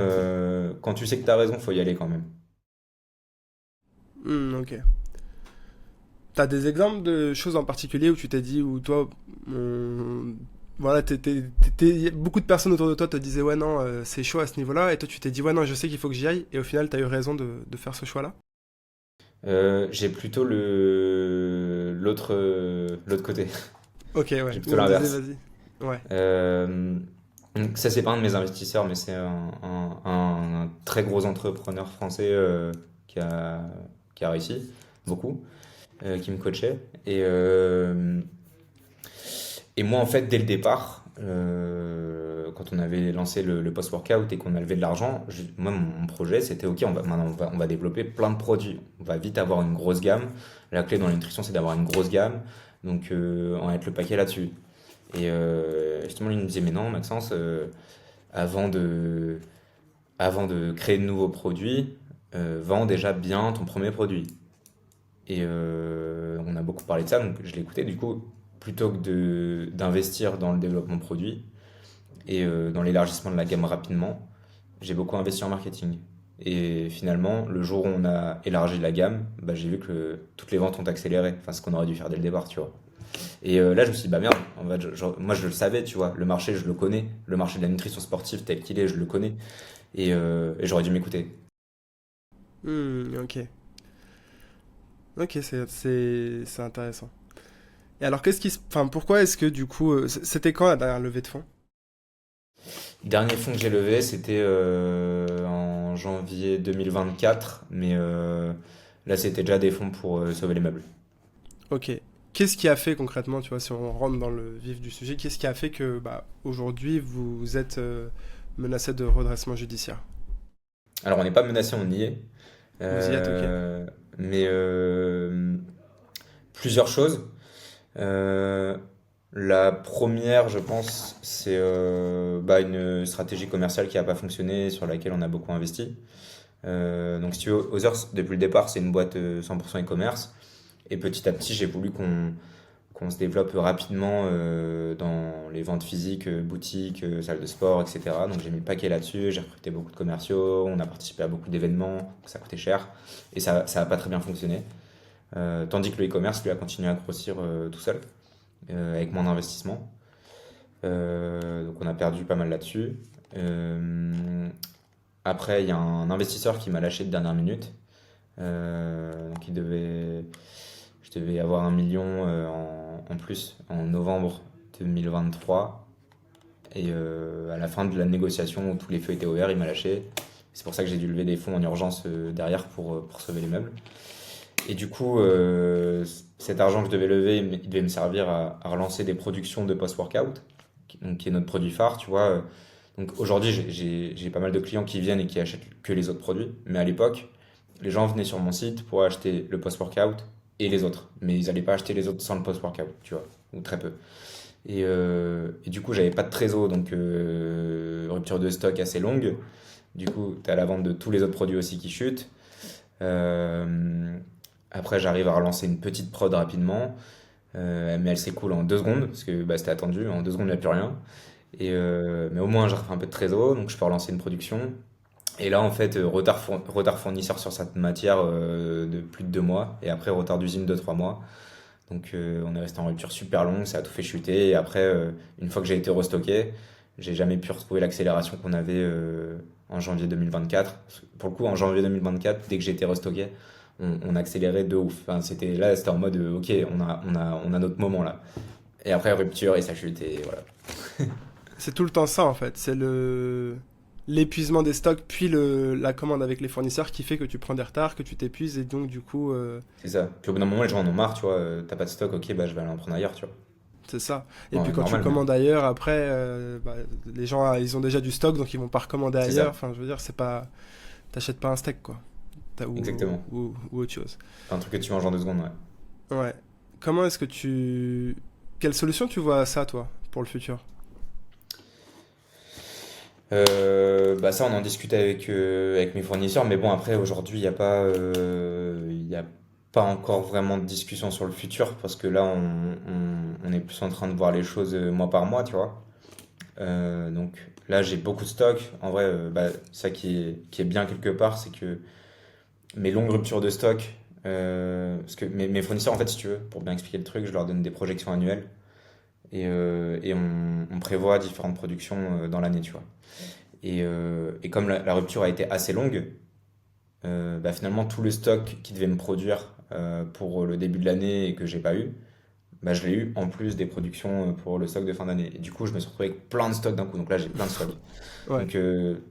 quand tu sais que tu as raison, faut y aller quand même. Ok. T'as des exemples de choses en particulier où tu t'es dit, où toi, voilà, beaucoup de personnes autour de toi te disaient, ouais, non, c'est chaud à ce niveau-là, et toi, tu t'es dit, ouais, non, je sais qu'il faut que j'y aille, et au final, t'as eu raison de faire ce choix-là. J'ai plutôt l'autre côté. Ok, ouais, J'ai plutôt vas-y, l'inverse. vas-y. Ouais, Euh, donc ça, c'est pas un de mes investisseurs, mais c'est un très gros entrepreneur français qui a réussi beaucoup, qui me coachait. Et moi, en fait, dès le départ, quand on avait lancé le post-workout et qu'on a levé de l'argent, moi, mon projet, c'était OK, maintenant, on va développer plein de produits. On va vite avoir une grosse gamme. La clé dans la nutrition, c'est d'avoir une grosse gamme. Donc, on va être le paquet là-dessus. Et justement, il me disait, mais non, Maxence, avant de, avant de créer de nouveaux produits, vends déjà bien ton premier produit. Et on a beaucoup parlé de ça, donc je l'ai écouté. Du coup, plutôt que d'investir dans le développement produit et dans l'élargissement de la gamme rapidement, j'ai beaucoup investi en marketing. Et finalement, le jour où on a élargi la gamme, bah, j'ai vu que toutes les ventes ont accéléré. Enfin, ce qu'on aurait dû faire dès le départ, tu vois. Et là, je me suis dit, bah merde, en fait, moi je le savais, tu vois, le marché, je le connais, le marché de la nutrition sportive tel qu'il est, je le connais, et j'aurais dû m'écouter. Ok. Ok, c'est intéressant. Et alors, enfin, pourquoi est-ce que, du coup, c'était quand la dernière levée de fonds? Dernier fonds que j'ai levé, c'était en janvier 2024, mais là, c'était déjà des fonds pour sauver les meubles. Ok. Qu'est-ce qui a fait concrètement, tu vois, si on rentre dans le vif du sujet, qu'est-ce qui a fait que, bah, aujourd'hui, vous êtes menacé de redressement judiciaire? Alors, on n'est pas menacé, on y est. Vous y êtes, ok. mais plusieurs choses. Euh, la première, je pense, c'est une stratégie commerciale qui n'a pas fonctionné, sur laquelle on a beaucoup investi. Donc, si tu veux, Others, depuis le départ, c'est une boîte 100% e-commerce. Et petit à petit, j'ai voulu qu'on se développe rapidement dans les ventes physiques, boutiques, salles de sport, etc. Donc, j'ai mis le paquet là-dessus. J'ai recruté beaucoup de commerciaux. On a participé à beaucoup d'événements. Donc ça coûtait cher. Et ça n'a pas très bien fonctionné. Tandis que le e-commerce, lui, a continué à grossir tout seul, avec moins d'investissement. Donc, on a perdu pas mal là-dessus. Euh, Après, il y a un investisseur qui m'a lâché de dernière minute. Donc je devais avoir 1 million en plus en novembre 2023. Et à la fin de la négociation où tous les feux étaient ouverts, il m'a lâché. C'est pour ça que j'ai dû lever des fonds en urgence derrière pour sauver les meubles. Et du coup, cet argent que je devais lever, il devait me servir à relancer des productions de post-workout, qui est notre produit phare, tu vois. Donc aujourd'hui, j'ai pas mal de clients qui viennent et qui achètent que les autres produits. Mais à l'époque, les gens venaient sur mon site pour acheter le post-workout et les autres. Mais ils n'allaient pas acheter les autres sans le post-workout, tu vois, ou très peu. Et du coup, j'avais pas de trésor, donc rupture de stock assez longue. Du coup, tu as la vente de tous les autres produits aussi qui chutent. Euh, Après, j'arrive à relancer une petite prod rapidement, mais elle s'écoule en 2 secondes, parce que bah, c'était attendu, en 2 secondes, il n'y a plus rien. Mais au moins, j'ai refait un peu de trésor, donc je peux relancer une production. Et là, en fait, retard fournisseur sur cette matière de plus de 2 mois, et après, retard d'usine de 3 mois. Donc, on est resté en rupture super longue, ça a tout fait chuter. Et après, une fois que j'ai été restocké, j'ai jamais pu retrouver l'accélération qu'on avait en janvier 2024. Pour le coup, en janvier 2024, dès que j'ai été restocké, on accélérait de ouf. Enfin, c'était en mode, ok, on a notre moment là. Et après, rupture et ça chute, et voilà. C'est tout le temps ça en fait. C'est le l'épuisement des stocks puis la commande avec les fournisseurs qui fait que tu prends des retards, que tu t'épuises et donc du coup C'est ça. Puis au bout d'un moment, les gens en ont marre, tu vois. T'as pas de stock, ok, bah je vais aller en prendre ailleurs, tu vois. c'est ça. Et puis Ouais, quand tu normal, mais commandes ailleurs, après bah, les gens ils ont déjà du stock donc ils vont pas recommander c'est ailleurs. ça, Enfin je veux dire c'est pas t'achètes pas un steak quoi. exactement. Ou autre chose. Un truc que tu manges en 2 secondes, ouais. Ouais. Comment est-ce que tu quelle solution tu vois à ça toi pour le futur? Bah ça, on en discute avec mes fournisseurs, mais bon, après, aujourd'hui, il y a pas encore vraiment de discussion sur le futur, parce que là, on est plus en train de voir les choses mois par mois, tu vois. Donc là, j'ai beaucoup de stock. En vrai, bah, ça qui est bien quelque part, c'est que mes longues ruptures de stock, parce que mes fournisseurs, en fait, si tu veux, pour bien expliquer le truc, je leur donne des projections annuelles, et on prévoit différentes productions dans l'année, tu vois. Et comme la rupture a été assez longue, bah, finalement, tout le stock qui devait me produire pour le début de l'année et que j'ai pas eu, bah, je l'ai eu en plus des productions pour le stock de fin d'année. Et du coup, je me suis retrouvé avec plein de stocks d'un coup. Donc là, j'ai plein de stocks. Ouais. Donc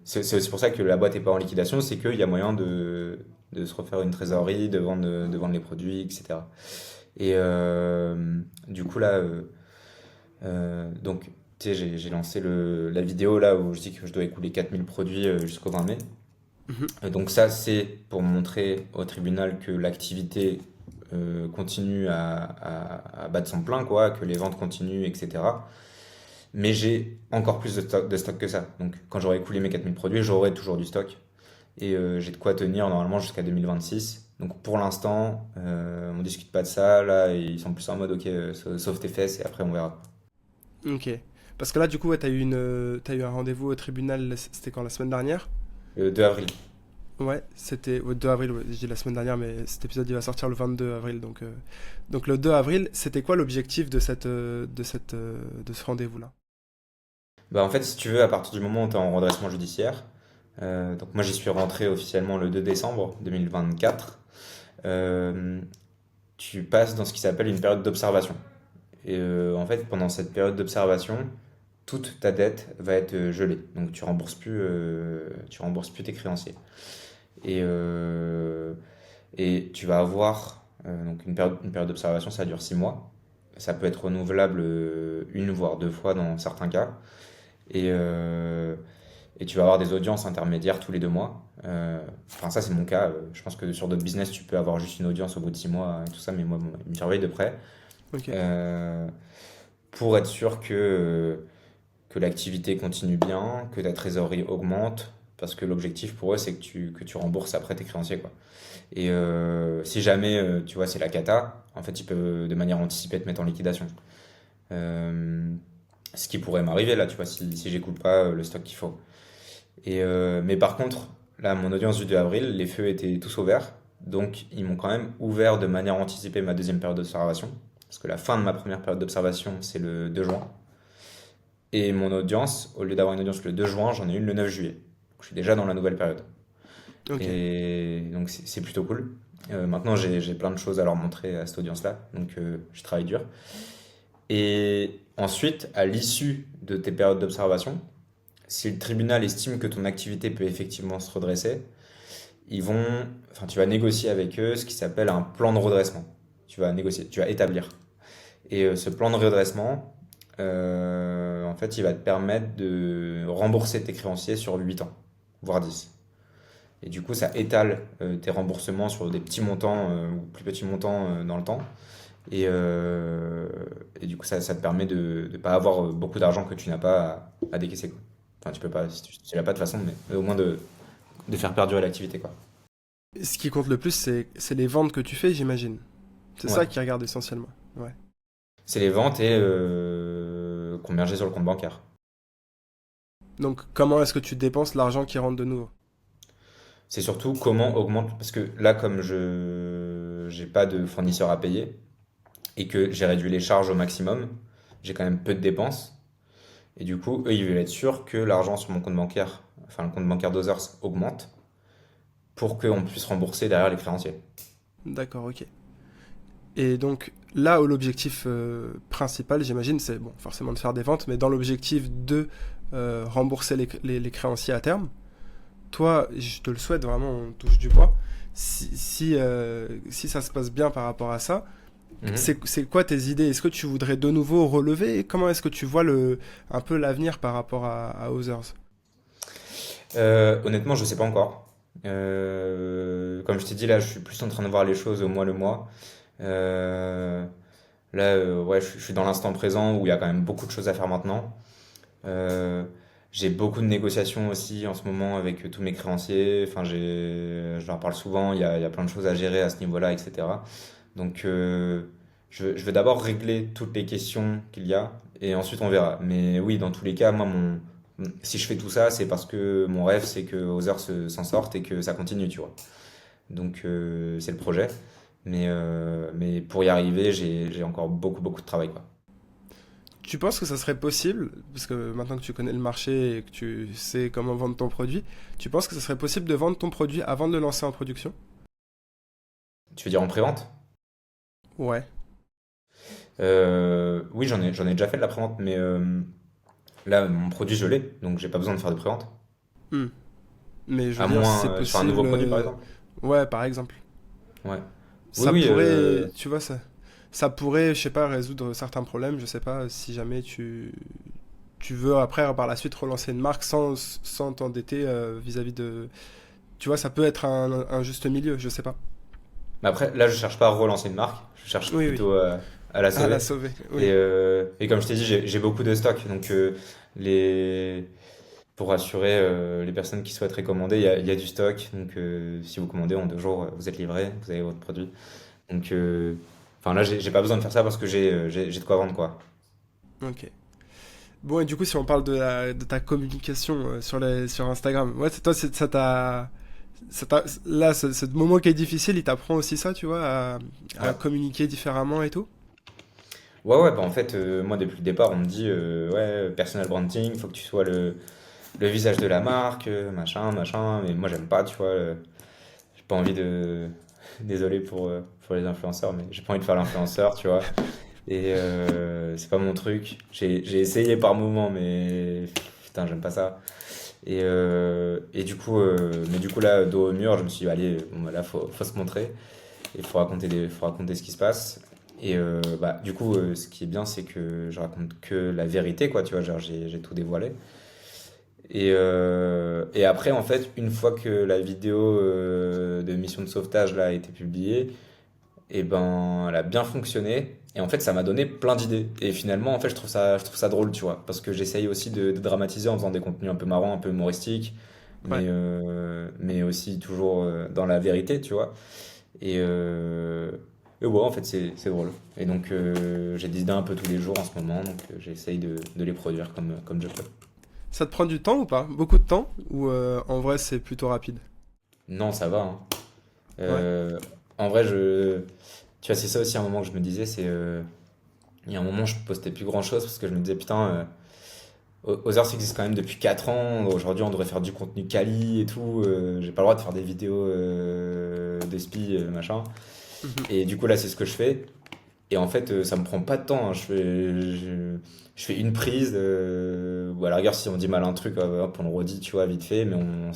c'est aussi pour ça que la boîte est pas en liquidation, c'est qu'il y a moyen de se refaire une trésorerie, de vendre les produits, etc. Et du coup, là, donc, tu sais, j'ai lancé la vidéo là où je dis que je dois écouler 4000 produits jusqu'au 20 mai. Mhm. Donc ça, c'est pour montrer au tribunal que l'activité continue à battre son plein, quoi, que les ventes continuent, etc. Mais j'ai encore plus de stock que ça. Donc quand j'aurai écoulé mes 4000 produits, j'aurai toujours du stock. Et j'ai de quoi tenir normalement jusqu'à 2026. Donc pour l'instant, on discute pas de ça. Là, ils sont plus en mode, ok, sauve tes fesses et après on verra. Ok. Parce que là du coup ouais, t'as eu un rendez-vous au tribunal c'était quand la semaine dernière? 2 avril. Ouais, c'était au 2 avril, ouais, j'ai dit la semaine dernière, mais cet épisode il va sortir le 22 avril. Donc le 2 avril, c'était quoi l'objectif de ce rendez-vous-là? Bah, en fait, si tu veux, à partir du moment où tu es en redressement judiciaire, donc moi j'y suis rentré officiellement le 2 décembre 2024, euh, tu passes dans ce qui s'appelle une période d'observation. Et en fait, pendant cette période d'observation, toute ta dette va être gelée. Donc tu rembourses plus tes créanciers. Et, et tu vas avoir donc une période d'observation, ça dure 6 mois. Ça peut être renouvelable une voire 2 fois dans certains cas. Et, et tu vas avoir des audiences intermédiaires tous les 2 mois. Enfin, ça, c'est mon cas. Je pense que sur d'autres business, tu peux avoir juste une audience au bout de 6 mois et tout ça, mais moi, bon, ils me surveillent de près Ok. euh, pour être sûr que l'activité continue bien, que ta trésorerie augmente, parce que l'objectif pour eux, c'est que tu rembourses après tes créanciers, quoi. Et si jamais, tu vois, c'est la cata, en fait, ils peuvent de manière anticipée te mettre en liquidation. Euh, Ce qui pourrait m'arriver là, tu vois, si j'écoute pas le stock qu'il faut. Mais par contre, là, mon audience du 2 avril, les feux étaient tous au vert. Donc, ils m'ont quand même ouvert de manière anticipée ma deuxième période d'observation. Parce que la fin de ma première période d'observation, c'est le 2 juin. Et mon audience, au lieu d'avoir une audience le 2 juin, j'en ai une le 9 juillet. Donc, je suis déjà dans la nouvelle période. Ok. Et donc, c'est plutôt cool. Maintenant, j'ai plein de choses à leur montrer à cette audience-là. Donc, je travaille dur. Et ensuite, à l'issue de tes périodes d'observation, si le tribunal estime que ton activité peut effectivement se redresser, enfin, tu vas négocier avec eux ce qui s'appelle un plan de redressement. Tu vas négocier, tu vas établir. Et ce plan de redressement, en fait, il va te permettre de rembourser tes créanciers sur 8 ans, voire 10. Et du coup, ça étale tes remboursements sur des petits montants ou plus petits montants dans le temps. Et, euh, et du coup, ça te permet de ne pas avoir beaucoup d'argent que tu n'as pas à décaisser, quoi. Enfin, tu peux pas, si tu l'as pas de toute façon, mais au moins de faire perdurer l'activité, quoi. Ce qui compte le plus, c'est les ventes que tu fais, j'imagine. C'est Ouais. ça qui regarde essentiellement. Ouais. C'est les ventes et combien j'ai sur le compte bancaire. Donc, comment est-ce que tu dépenses l'argent qui rentre de nouveau? C'est surtout comment augmente, parce que là, comme je j'ai pas de fournisseur à payer et que j'ai réduit les charges au maximum, j'ai quand même peu de dépenses. Et du coup, eux, ils veulent être sûrs que l'argent sur mon compte bancaire, enfin le compte bancaire d'Others augmente pour qu'on puisse rembourser derrière les créanciers. D'accord, ok. Et donc, là où l'objectif principal, j'imagine, c'est bon, forcément de faire des ventes, mais dans l'objectif de rembourser les créanciers à terme, toi, je te le souhaite vraiment, on touche du bois. Si ça se passe bien par rapport à ça, Mhm. c'est quoi tes idées? Est-ce que tu voudrais de nouveau relever? Et comment est-ce que tu vois un peu l'avenir par rapport à Others? Honnêtement, je sais pas encore. Comme je t'ai dit, là, je suis plus en train de voir les choses au mois le mois. Euh, Là, ouais, je suis dans l'instant présent où il y a quand même beaucoup de choses à faire maintenant. Euh, j'ai beaucoup de négociations aussi en ce moment avec tous mes créanciers. Enfin, je leur parle souvent. Il y a plein de choses à gérer à ce niveau-là, etc. Donc, je veux d'abord régler toutes les questions qu'il y a et ensuite on verra. Mais oui, dans tous les cas, moi, si je fais tout ça, c'est parce que mon rêve, c'est que Other s'en sorte et que ça continue, tu vois. Donc, c'est le projet. Mais pour y arriver, j'ai encore beaucoup, beaucoup de travail, quoi. Tu penses que ça serait possible, parce que maintenant que tu connais le marché et que tu sais comment vendre ton produit, tu penses que ça serait possible de vendre ton produit avant de le lancer en production? Tu veux dire en pré-vente? Ouais. Oui, j'en ai déjà fait de la pré-vente, mais là, mon produit, je l'ai, donc j'ai pas besoin de faire de pré-vente. Hmm. Mais je veux À dire, si moins c'est sur un nouveau possible, produit, par exemple. ouais, par exemple. Ouais. Oui, Ça oui. pourrait, tu vois, ça pourrait, je sais pas, résoudre certains problèmes. Je sais pas si jamais tu veux après, par la suite, relancer une marque sans t'endetter vis-à-vis de. Tu vois, ça peut être un juste milieu, je sais pas. Mais après, là, je cherche pas à relancer une marque, je cherche Oui, oui. plutôt à la À la sauver. sauver, Et, oui. et comme je t'ai dit, j'ai beaucoup de stock, donc les... pour rassurer les personnes qui souhaiteraient commander, il y a du stock. Donc, si vous commandez en 2 jours, vous êtes livré, vous avez votre produit. Donc, enfin là, j'ai pas besoin de faire ça parce que j'ai de quoi vendre, quoi. Ok. Bon, et du coup, si on parle de ta communication sur Instagram, ouais, toi, là, ce moment qui est difficile, il t'apprend aussi ça, tu vois, à Ouais. communiquer différemment et tout. Ouais, ouais, bah en fait, moi, depuis le départ, on me dit, ouais, personal branding, faut que tu sois le visage de la marque, machin, machin. Mais moi, j'aime pas, tu vois. J'ai pas envie de. Désolé pour les influenceurs, mais j'ai pas envie de faire l'influenceur, tu vois. Et c'est pas mon truc. J'ai essayé par moment, mais putain, j'aime pas ça. Et du coup là, dos au mur, je me suis dit, allez, bon, bah, là, faut se montrer. Il faut raconter ce qui se passe. Et bah, du coup, ce qui est bien, c'est que je raconte que la vérité, quoi, tu vois, genre j'ai tout dévoilé. Et après, en fait, une fois que la vidéo de mission de sauvetage là, a été publiée, et ben, elle a bien fonctionné. Et en fait, ça m'a donné plein d'idées. Et finalement, en fait, je trouve ça drôle, tu vois. Parce que j'essaye aussi de dramatiser en faisant des contenus un peu marrants, un peu humoristiques, Ouais. mais aussi toujours dans la vérité, tu vois. Et, euh, et ouais, en fait, c'est drôle. Et donc, j'ai des idées un peu tous les jours en ce moment, donc j'essaye de les produire comme je peux. Ça te prend du temps ou pas? Beaucoup de temps? Ou en vrai c'est plutôt rapide? Non, ça va, hein. Ouais. Euh, En vrai, tu vois, c'est ça aussi un moment que je me disais, il y a un moment, je postais plus grand-chose parce que je me disais, putain, Others existe quand même depuis 4 ans. Aujourd'hui, on devrait faire du contenu quali et tout. J'ai pas le droit de faire des vidéos de spi, machin. Mhm. Et du coup, là, c'est ce que je fais. Et en fait, ça me prend pas de temps, hein. Je fais une prise, ou à la rigueur, si on dit mal un truc, hop, on le redit, tu vois, vite fait, mais on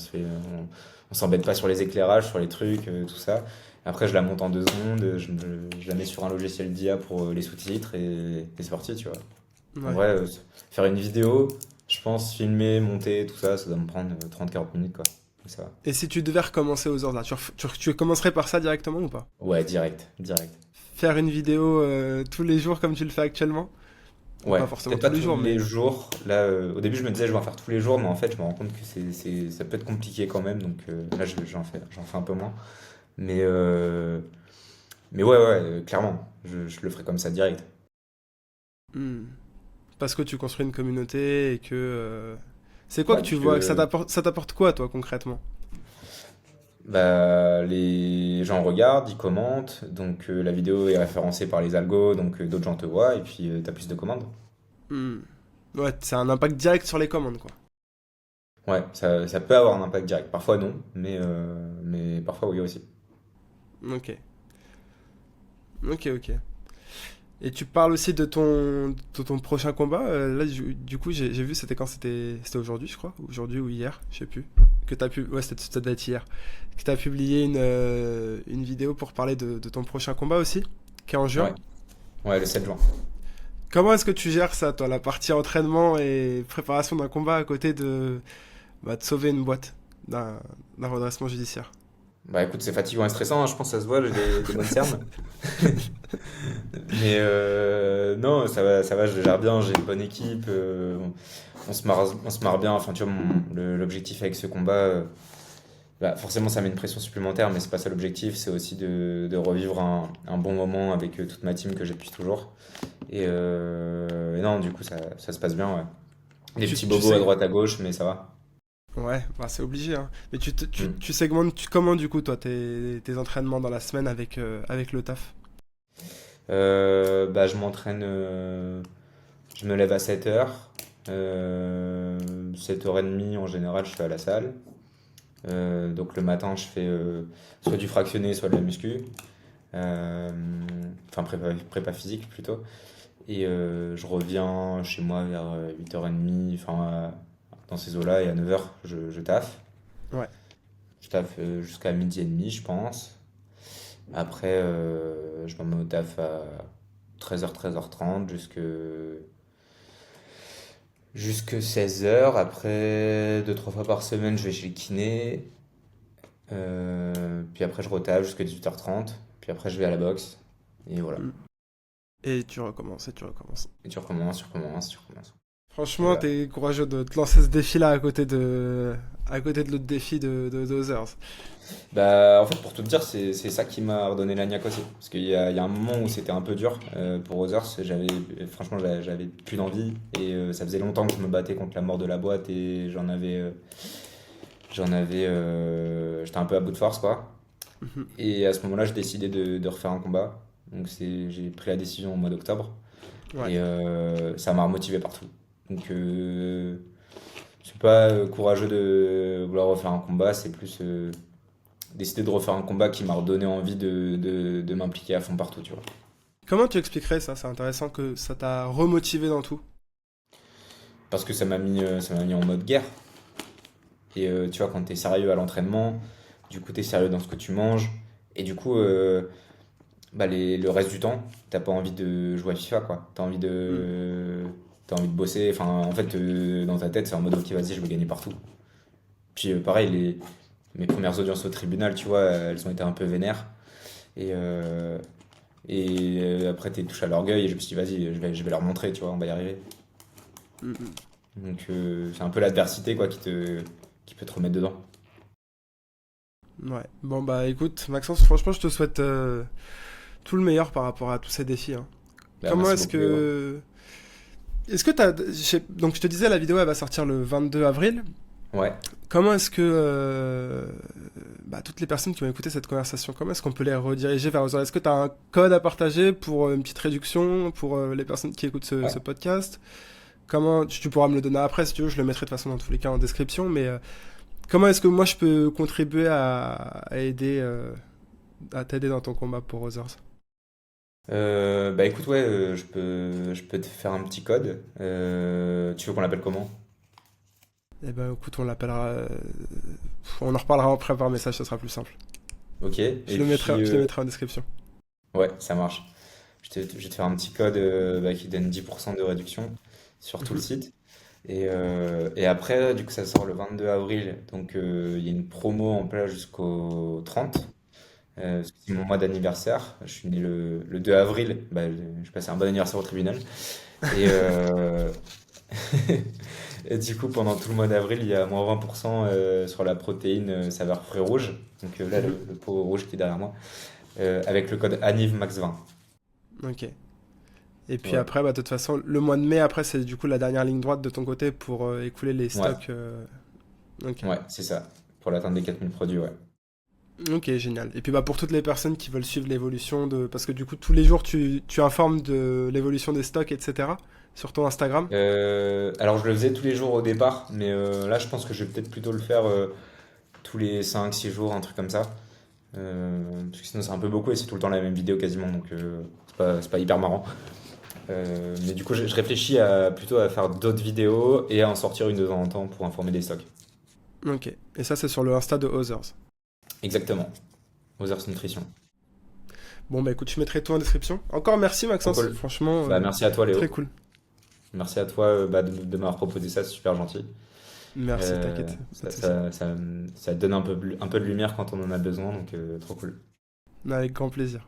s'embête pas sur les éclairages, sur les trucs, tout ça. Après, je la monte en 2 secondes, je la mets sur un logiciel d'IA pour les sous-titres et c'est parti, tu vois. En Ouais. vrai, faire une vidéo, je pense, filmer, monter, tout ça, ça doit me prendre 30-40 minutes, quoi. Donc ça va. Et si tu devais recommencer aux heures là, tu commencerais par ça directement ou pas? Ouais, direct, direct. Faire une vidéo tous les jours comme tu le fais actuellement? Ou Ouais, pas forcément peut-être tous pas les tous jours, les mais... jours. Là, au début, je me disais je vais en faire tous les jours, mais en fait, je me rends compte que ça peut être compliqué quand même. Donc là, j'en fais un peu moins. Mais, euh, mais ouais, clairement, je le ferai comme ça direct. Hmm. Parce que tu construis une communauté et que... C'est quoi Ouais, que tu parce vois? Que que ça t'apporte quoi, toi, concrètement? bah, les gens regardent, ils commentent, donc la vidéo est référencée par les algos, donc d'autres gens te voient, et puis t'as plus de commandes. Hmm. Ouais, c'est un impact direct sur les commandes, quoi. Ouais, ça peut avoir un impact direct. Parfois non, mais parfois oui aussi. Ok. Ok, ok. Et tu parles aussi de ton prochain combat. Là, du coup, j'ai vu, c'était quand? C'était aujourd'hui, je crois. Aujourd'hui ou hier, je sais plus. Que t'as pu, ouais, ça doit être hier. Que t'as publié une vidéo pour parler de ton prochain combat aussi, qui est en juin. Ouais, ouais, le 7 juin. Comment est-ce que tu gères ça, toi, la partie entraînement et préparation d'un combat à côté de sauver une boîte d'un d'un redressement judiciaire? Bah écoute, c'est fatigant et stressant, hein, je pense que ça se voit, j'ai des bonnes cernes. Mais non, ça va, je le gère bien, j'ai une bonne équipe, on se marre bien. Enfin, tu vois, l'objectif avec ce combat, bah, forcément, ça met une pression supplémentaire, mais c'est pas ça l'objectif, c'est aussi de revivre un bon moment avec toute ma team que j'ai depuis toujours. Et non, du coup, ça se passe bien, ouais. Des petits Tu bobos à sais, droite à gauche, mais ça va. ouais, bah c'est obligé, hein. Mais Mm. tu segmentes comment du coup toi tes entraînements dans la semaine avec le taf? Bah, je m'entraîne, je me lève à 7 heures. 7h30 en général, je suis à la salle. Donc le matin, je fais soit du fractionné, soit de la muscu. Euh, enfin, prépa physique plutôt. Et je reviens chez moi vers 8h30, enfin, dans ces eaux-là, et à 9h, je taffe. Ouais. Je taffe jusqu'à midi et demi, je pense. Après, je me mets au taf à 13h, 13h30, jusque 16h. Après, 2-3 fois par semaine, je vais chez le kiné. Puis après, je retaffe jusqu'à 18h30. Puis après, je vais à la boxe. Et voilà. Mm. Et tu recommences et tu recommences. Et tu recommences, tu recommences, tu recommences. Et Franchement, voilà. t'es courageux de te lancer ce défi-là à côté de l'autre défi de Others. Bah, en fait, pour tout te dire, c'est ça qui m'a redonné la niaque aussi. Parce qu'il y a un moment où c'était un peu dur pour Others. Franchement, j'avais plus d'envie. Et ça faisait longtemps que je me battais contre la mort de la boîte. Et j'étais un peu à bout de force, quoi. Mhm. Et à ce moment-là, j'ai décidé de refaire un combat. Donc, j'ai pris la décision au mois d'octobre. Ouais. Et ça m'a remotivé partout. Donc, c'est pas courageux de vouloir refaire un combat, c'est plus décider de refaire un combat qui m'a redonné envie de m'impliquer à fond partout, tu vois. Comment tu expliquerais ça? C'est intéressant que ça t'a remotivé dans tout. Parce que ça m'a mis en mode guerre. Et tu vois, quand t'es sérieux à l'entraînement, du coup, t'es sérieux dans ce que tu manges. Et du coup, bah, le reste du temps, t'as pas envie de jouer à FIFA, quoi. T'as envie Mm. t'as envie de bosser. Enfin, en fait, dans ta tête, c'est en mode, ok, vas-y, je vais gagner partout. Puis pareil, mes premières audiences au tribunal, tu vois, elles ont été un peu vénères. Et, après, t'es touché à l'orgueil et je me suis dit, vas-y, je vais leur montrer, tu vois, on va y arriver. Mm, Donc, c'est un peu l'adversité, quoi, qui peut te remettre dedans. ouais. Bon, bah écoute, Maxence, franchement, je te souhaite tout le meilleur par rapport à tous ces défis, hein. Bah, Comment merci est-ce beaucoup, Léo. que... Est-ce que t'as... Donc je te disais, la vidéo, elle va sortir le 22 avril. Ouais. Comment est-ce que bah, toutes les personnes qui ont écouté cette conversation, comment est-ce qu'on peut les rediriger vers Other? Est-ce que tu as un code à partager pour une petite réduction pour les personnes qui écoutent ce Ouais. podcast? Comment tu pourras me le donner après si tu veux, je le mettrai de toute façon dans tous les cas en description, mais comment est-ce que moi je peux contribuer à aider à t'aider dans ton combat pour Others? Bah écoute, ouais, je peux te faire un petit code. Tu veux qu'on l'appelle comment? Eh ben écoute, on l'appellera, on en reparlera après par message, ça sera plus simple. Ok. Et Je puis, le mettrai en description. ouais, ça marche. Je vais te faire un petit code bah, qui donne 10% de réduction sur tout le Mhm, site. Et après, du coup, ça sort le 22 avril. Donc, il y a une promo en place jusqu'au 30. Parce que c'est mon mois d'anniversaire. Je suis né le 2 avril. Bah, je passais un bon anniversaire au tribunal. Et, et du coup, pendant tout le mois d'avril, il y a moins 20% sur la protéine saveur fruits rouges. Donc là, le, mhm. le pot rouge qui est derrière moi. Avec le code ANIVMAX20. Ok. Et puis Voilà. après, bah, de toute façon, le mois de mai, après, c'est du coup la dernière ligne droite de ton côté pour écouler les Ouais, stocks. Ok. ouais, c'est ça. Pour l'atteinte des 4000 produits, ouais. Ok, génial. Et puis bah, pour toutes les personnes qui veulent suivre l'évolution de... Parce que du coup, tous les jours, tu informes de l'évolution des stocks, etc. sur ton Instagram. Alors, je le faisais tous les jours au départ, mais là, je pense que je vais peut-être plutôt le faire tous les 5 6 jours, un truc comme ça. Parce que sinon, c'est un peu beaucoup et c'est tout le temps la même vidéo quasiment, donc c'est pas hyper marrant. Mais du coup, je réfléchis plutôt à faire d'autres vidéos et à en sortir une de temps en temps pour informer des stocks. Ok. Et ça, c'est sur le Insta de Others. Exactement. Others Nutrition. Bon, bah écoute, je mettrai tout en description. Encore merci, Trop Maxence. cool. Franchement, Bah, merci à toi, très Léo. cool. Merci à toi bah, de m'avoir proposé ça, c'est super gentil. Merci, Euh, t'inquiète. Pas ça, de soucis. ça donne un peu de lumière quand on en a besoin, donc trop cool. Avec grand plaisir.